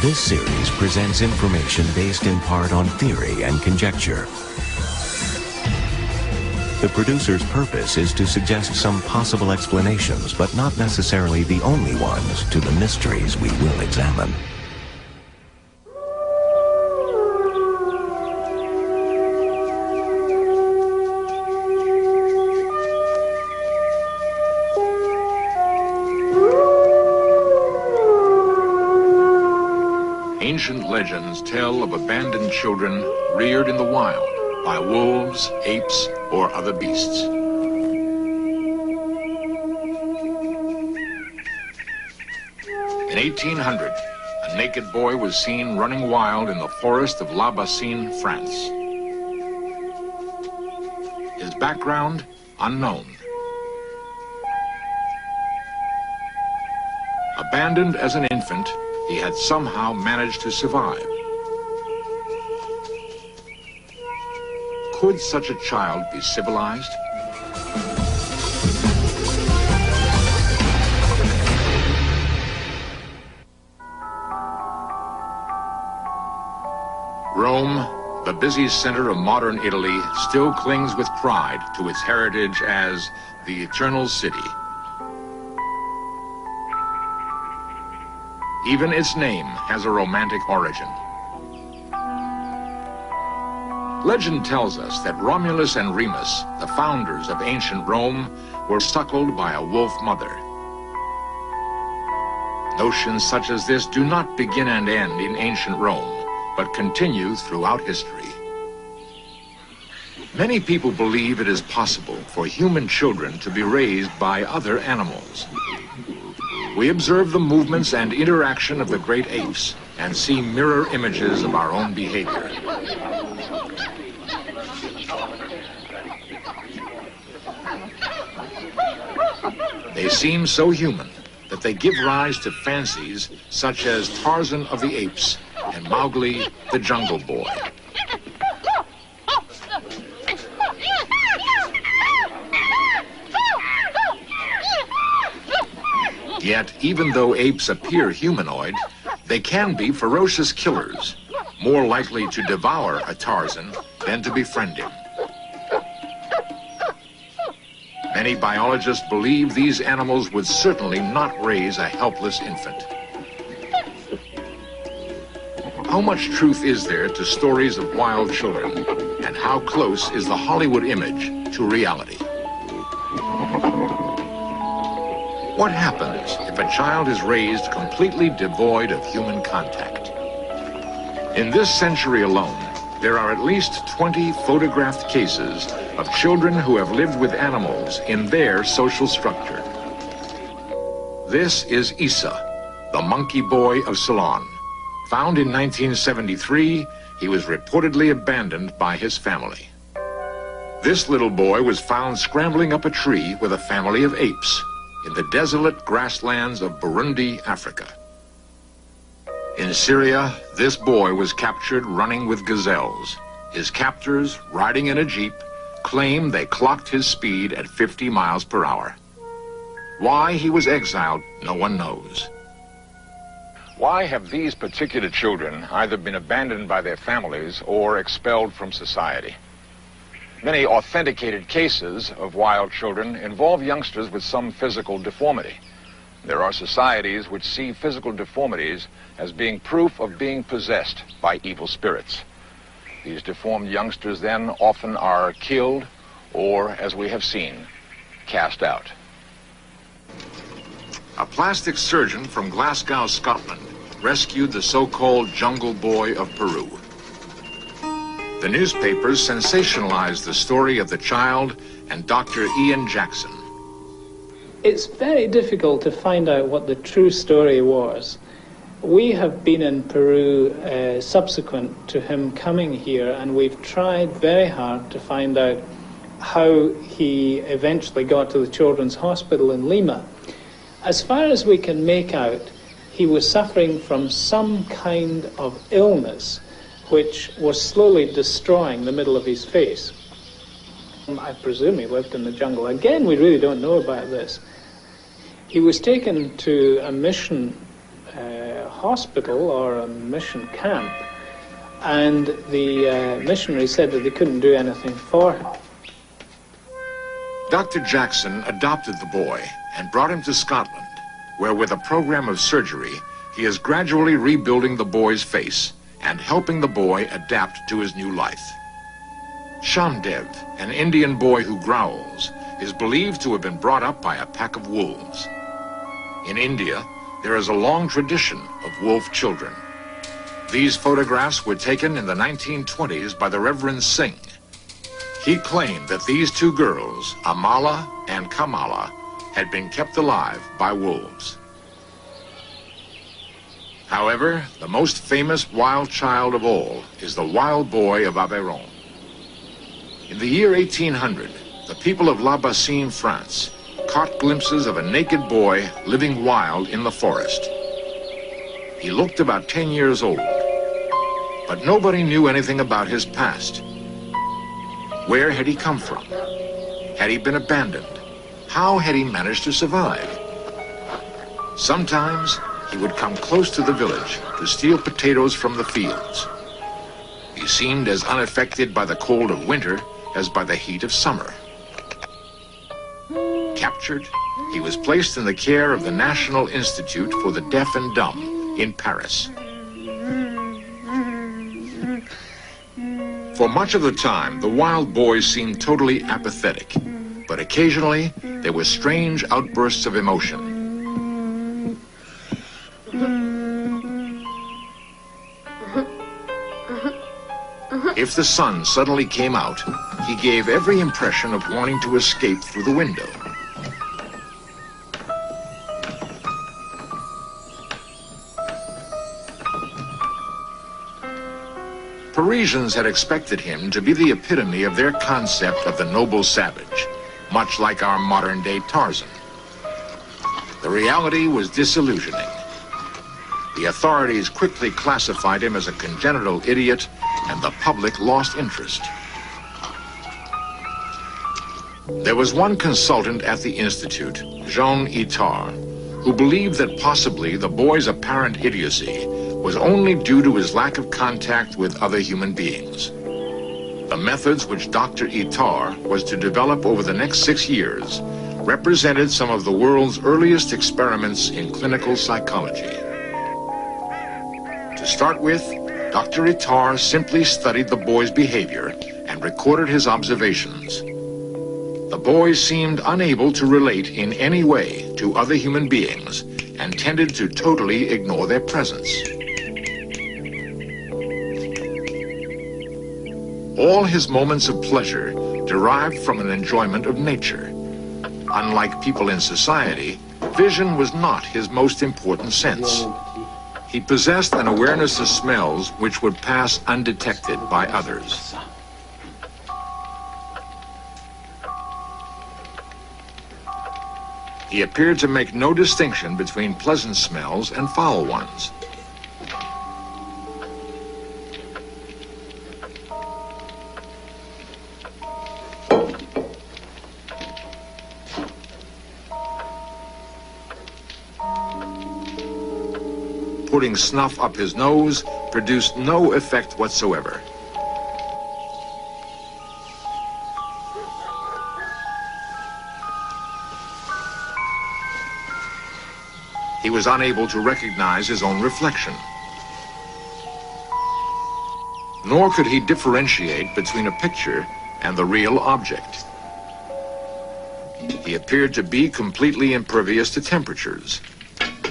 This series presents information based in part on theory and conjecture. The producer's purpose is to suggest some possible explanations, but not necessarily the only ones, to the mysteries we will examine. Ancient legends tell of abandoned children reared in the wild by wolves, apes, or other beasts. In 1800, a naked boy was seen running wild in the forest of La Bassine, France. His background, unknown. Abandoned as an infant, he had somehow managed to survive. Could such a child be civilized? Rome, the busy center of modern Italy, still clings with pride to its heritage as the Eternal City. Even its name has a romantic origin. Legend tells us that Romulus and Remus, the founders of ancient Rome, were suckled by a wolf mother. Notions such as this do not begin and end in ancient Rome, but continue throughout history. Many people believe it is possible for human children to be raised by other animals. We observe the movements and interaction of the great apes and see mirror images of our own behavior. They seem so human that they give rise to fancies such as Tarzan of the Apes and Mowgli the Jungle Boy. Yet, even though apes appear humanoid, they can be ferocious killers, more likely to devour a Tarzan than to befriend him. Many biologists believe these animals would certainly not raise a helpless infant. How much truth is there to stories of wild children, and how close is the Hollywood image to reality? What happens if a child is raised completely devoid of human contact? In this century alone, there are at least 20 photographed cases of children who have lived with animals in their social structure. This is Issa, the monkey boy of Ceylon. Found in 1973, he was reportedly abandoned by his family. This little boy was found scrambling up a tree with a family of apes in the desolate grasslands of Burundi, Africa. In Syria, this boy was captured running with gazelles. His captors, riding in a jeep, claim they clocked his speed at 50 miles per hour. Why he was exiled, no one knows. Why have these particular children either been abandoned by their families or expelled from society? Many authenticated cases of wild children involve youngsters with some physical deformity. There are societies which see physical deformities as being proof of being possessed by evil spirits. These deformed youngsters then often are killed or, as we have seen, cast out. A plastic surgeon from Glasgow, Scotland, rescued the so-called Jungle Boy of Peru. The newspapers sensationalized the story of the child and Dr. Ian Jackson. It's very difficult to find out what the true story was. We have been in Peru subsequent to him coming here, and we've tried very hard to find out how he eventually got to the Children's Hospital in Lima. As far as we can make out, he was suffering from some kind of illness which was slowly destroying the middle of his face. I presume he lived in the jungle. Again, we really don't know about this. He was taken to a mission hospital or a mission camp, and the missionary said that they couldn't do anything for him. Dr. Jackson adopted the boy and brought him to Scotland, where with a program of surgery, he is gradually rebuilding the boy's face and helping the boy adapt to his new life. Shamdev, an Indian boy who growls, is believed to have been brought up by a pack of wolves. In India, there is a long tradition of wolf children. These photographs were taken in the 1920s by the Reverend Singh. He claimed that these two girls, Amala and Kamala, had been kept alive by wolves. However, the most famous wild child of all is the wild boy of Aveyron. In the year 1800, the people of La Bassine, France, caught glimpses of a naked boy living wild in the forest. He looked about 10 years old, but nobody knew anything about his past. Where had he come from? Had he been abandoned? How had he managed to survive? Sometimes he would come close to the village to steal potatoes from the fields. He seemed as unaffected by the cold of winter as by the heat of summer. Captured, he was placed in the care of the National Institute for the Deaf and Dumb in Paris. For much of the time, the wild boy seemed totally apathetic, but occasionally there were strange outbursts of emotion. If the sun suddenly came out, he gave every impression of wanting to escape through the window. Parisians had expected him to be the epitome of their concept of the noble savage, much like our modern-day Tarzan. The reality was disillusioning. The authorities quickly classified him as a congenital idiot, and the public lost interest. There was one consultant at the Institute, Jean Itard, who believed that possibly the boy's apparent idiocy was only due to his lack of contact with other human beings. The methods which Dr. Itard was to develop over the next 6 years represented some of the world's earliest experiments in clinical psychology. To start with, Dr. Itard simply studied the boy's behavior and recorded his observations. The boy seemed unable to relate in any way to other human beings and tended to totally ignore their presence. All his moments of pleasure derived from an enjoyment of nature. Unlike people in society, vision was not his most important sense. He possessed an awareness of smells which would pass undetected by others. He appeared to make no distinction between pleasant smells and foul ones. Putting snuff up his nose produced no effect whatsoever. He was unable to recognize his own reflection. Nor could he differentiate between a picture and the real object. He appeared to be completely impervious to temperatures.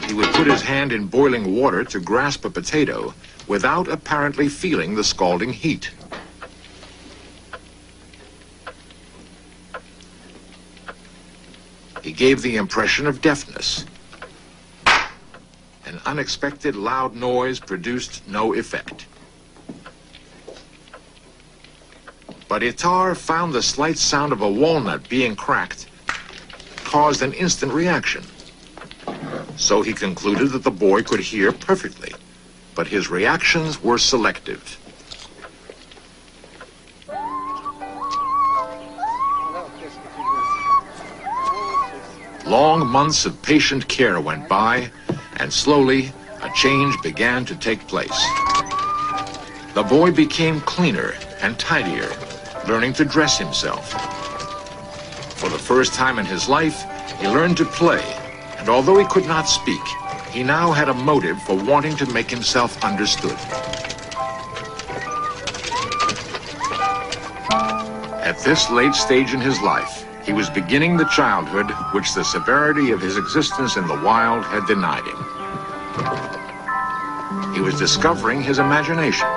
He would put his hand in boiling water to grasp a potato without apparently feeling the scalding heat. He gave the impression of deafness. An unexpected loud noise produced no effect. But Itard found the slight sound of a walnut being cracked caused an instant reaction. So he concluded that the boy could hear perfectly, but his reactions were selective. Long months of patient care went by, and slowly a change began to take place. The boy became cleaner and tidier, learning to dress himself. For the first time in his life, he learned to play, and although he could not speak, he now had a motive for wanting to make himself understood. At this late stage in his life, he was beginning the childhood which the severity of his existence in the wild had denied him. He was discovering his imagination.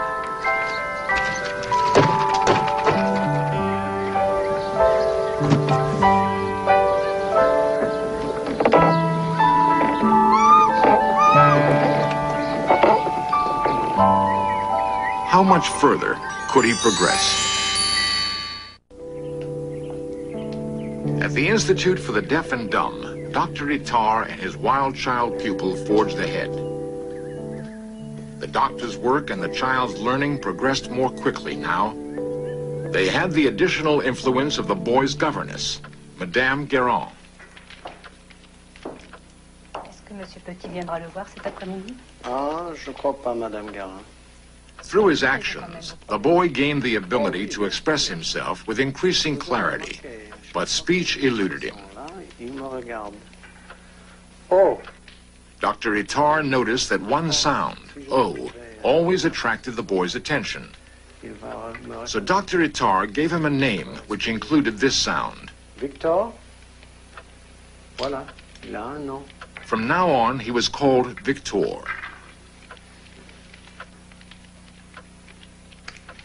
How much further could he progress? At the Institute for the Deaf and Dumb, Dr. Itard and his wild child pupil forged ahead. The doctor's work and the child's learning progressed more quickly now. They had the additional influence of the boy's governess, Madame Guérin. Est-ce que Monsieur Petit viendra le voir cet après-midi? Ah, je crois pas, Madame Guérin. Through his actions, the boy gained the ability to express himself with increasing clarity, but speech eluded him. Il me regarde. Oh! Dr. Itard noticed that one sound, O, always attracted the boy's attention. So Dr. Itard gave him a name which included this sound. Victor? Voilà, il a un nom. From now on, he was called Victor.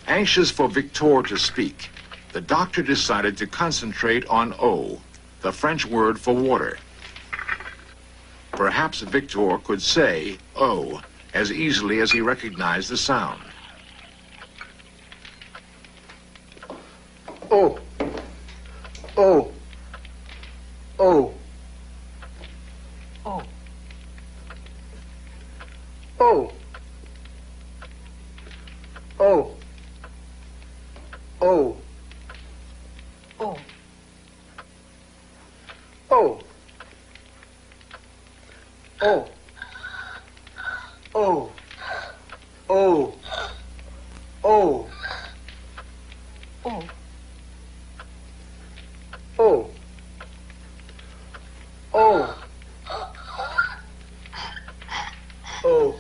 Anxious for Victor to speak, the doctor decided to concentrate on eau, the French word for water. Perhaps Victor could say eau as easily as he recognized the sound. Oh! Oh! Oh! Oh. Oh! Oh! Oh! Oh. Oh! Oh! Oh! Oh! Oh! Oh. Oh! Oh! Oh!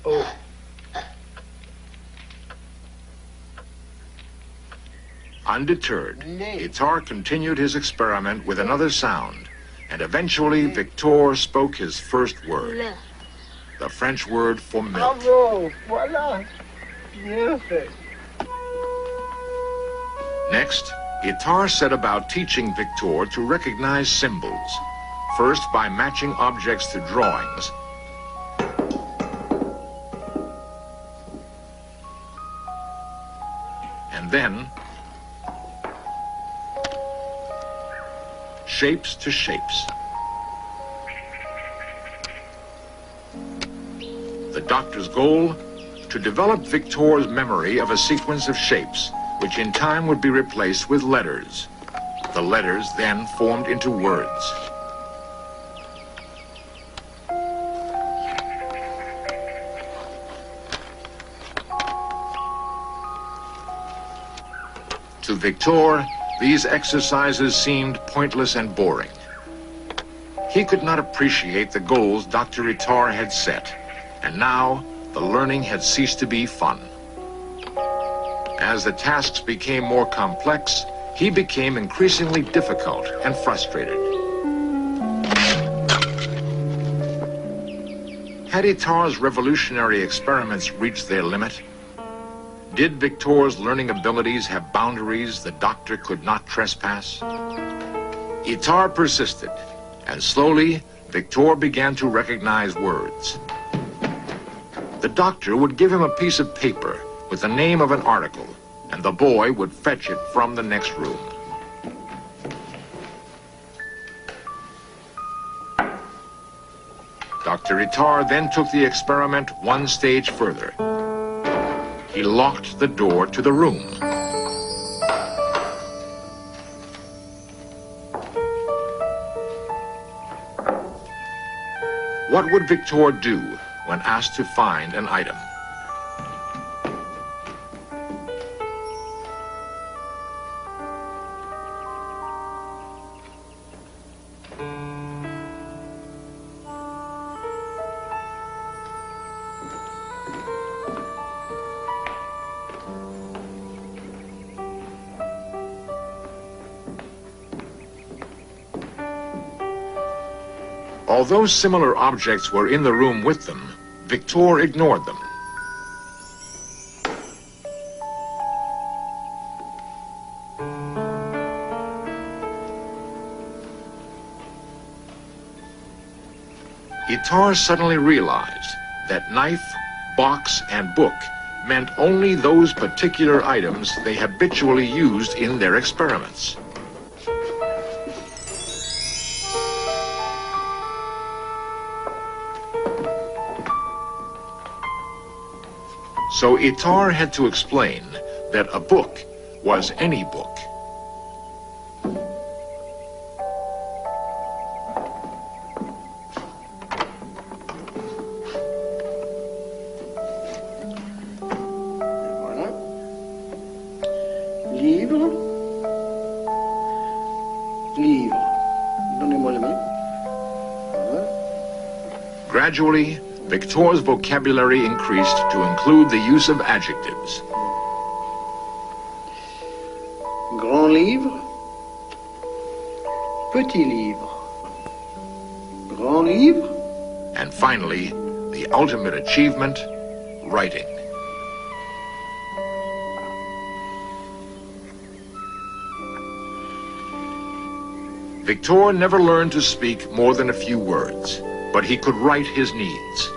Oh! Undeterred, Itard continued his experiment with another sound, and eventually Victor spoke his first word, the French word for milk. Bravo! Voilà! Bien fait! Next, Itard set about teaching Victor to recognize symbols, first by matching objects to drawings, and then shapes to shapes. The doctor's goal? To develop Victor's memory of a sequence of shapes, which in time would be replaced with letters. The letters then formed into words. To Victor, these exercises seemed pointless and boring. He could not appreciate the goals Dr. Itard had set, and now the learning had ceased to be fun. As the tasks became more complex, he became increasingly difficult and frustrated. Had Itard's revolutionary experiments reached their limit? Did Victor's learning abilities have boundaries the doctor could not trespass? Itard persisted, and slowly, Victor began to recognize words. The doctor would give him a piece of paper with the name of an article, and the boy would fetch it from the next room. Dr. Itard then took the experiment one stage further. He locked the door to the room. What would Victor do when asked to find an item? Although similar objects were in the room with them, Victor ignored them. Itard suddenly realized that knife, box, and book meant only those particular items they habitually used in their experiments. So Itard had to explain that a book was any book. Voilà. Livre. Livre. Donnez-moi la main. Voilà. Gradually, Victor's vocabulary increased to include the use of adjectives. Grand livre. Petit livre. Grand livre. And finally, the ultimate achievement, writing. Victor never learned to speak more than a few words, but he could write his needs.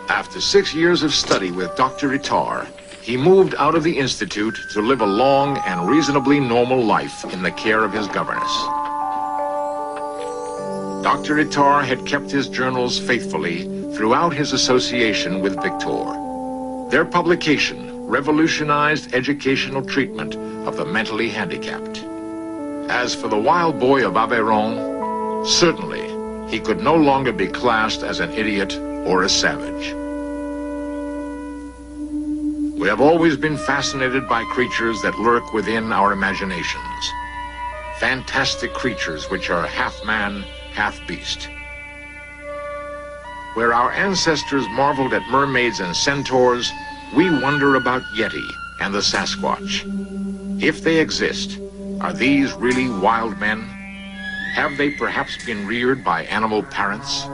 After 6 years of study with Dr. Itard, he moved out of the Institute to live a long and reasonably normal life in the care of his governess. Dr. Itard had kept his journals faithfully throughout his association with Victor. Their publication revolutionized educational treatment of the mentally handicapped. As for the wild boy of Aveyron, certainly he could no longer be classed as an idiot or a savage. We have always been fascinated by creatures that lurk within our imaginations. Fantastic creatures which are half man, half beast. Where our ancestors marveled at mermaids and centaurs, we wonder about Yeti and the Sasquatch. If they exist, are these really wild men? Have they perhaps been reared by animal parents?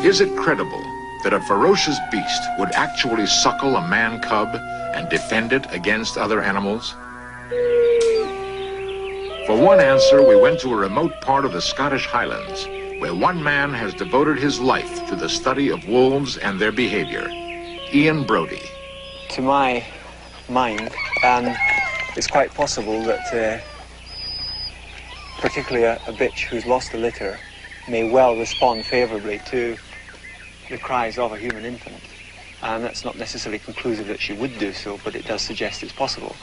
Is it credible that a ferocious beast would actually suckle a man cub and defend it against other animals? For one answer, we went to a remote part of the Scottish Highlands, where one man has devoted his life to the study of wolves and their behavior. Ian Brody. To my mind, it's quite possible that particularly a bitch who's lost a litter may well respond favorably to the cries of a human infant. And that's not necessarily conclusive that she would do so, but it does suggest it's possible.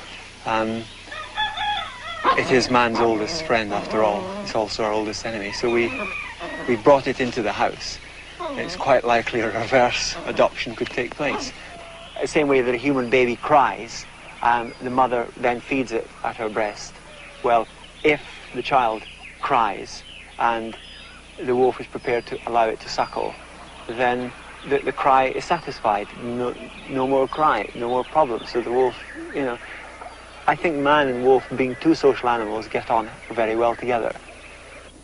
It is man's oldest friend, after all. It's also our oldest enemy. So we brought it into the house. It's quite likely a reverse adoption could take place. The same way that a human baby cries, the mother then feeds it at her breast. Well, if the child cries and the wolf is prepared to allow it to suckle, then the cry is satisfied. No more cry, no more problems. So the wolf, I think man and wolf, being two social animals, get on very well together.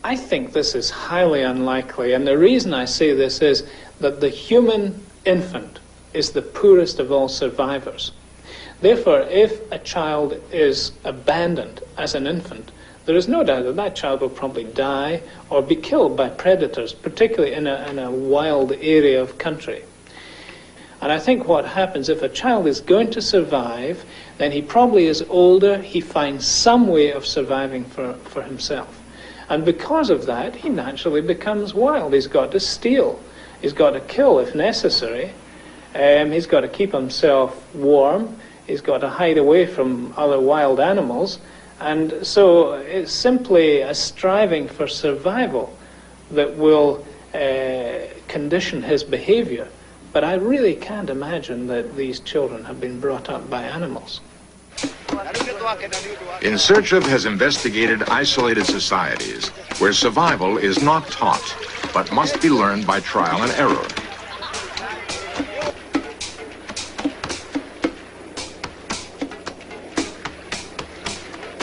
I think this is highly unlikely, and the reason I say this is that the human infant is the poorest of all survivors. Therefore, if a child is abandoned as an infant, there is no doubt that that child will probably die or be killed by predators, particularly in a wild area of country. And I think what happens, if a child is going to survive, then he probably is older, he finds some way of surviving for himself. And because of that, he naturally becomes wild. He's got to steal. He's got to kill if necessary. He's got to keep himself warm. He's got to hide away from other wild animals. And so it's simply a striving for survival that will condition his behavior. But I really can't imagine that these children have been brought up by animals. In Search Of has investigated isolated societies where survival is not taught, but must be learned by trial and error.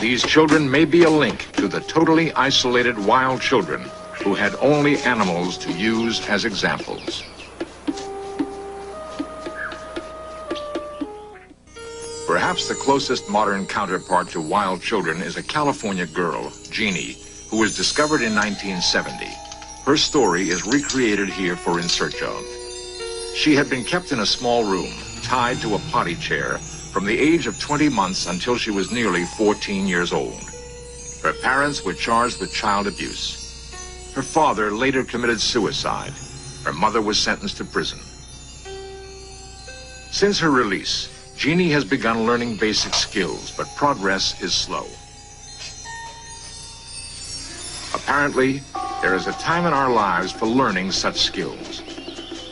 These children may be a link to the totally isolated wild children who had only animals to use as examples. Perhaps the closest modern counterpart to wild children is a California girl, Jeannie, who was discovered in 1970. Her story is recreated here for In Search Of. She had been kept in a small room, tied to a potty chair, from the age of 20 months until she was nearly 14 years old. Her parents were charged with child abuse. Her father later committed suicide. Her mother was sentenced to prison. Since her release, Jeannie has begun learning basic skills, but progress is slow. Apparently, there is a time in our lives for learning such skills.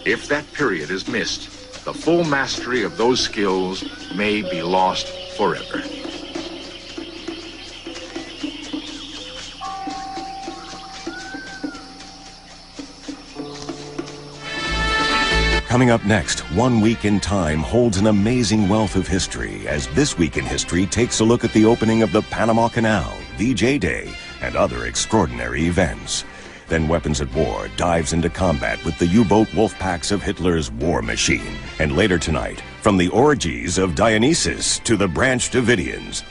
If that period is missed, the full mastery of those skills may be lost forever. Coming up next, 1 Week in Time holds an amazing wealth of history as This Week in History takes a look at the opening of the Panama Canal, VJ Day, and other extraordinary events. Then Weapons at War dives into combat with the U-boat wolf packs of Hitler's war machine. And later tonight, from the orgies of Dionysus to the Branch Davidians,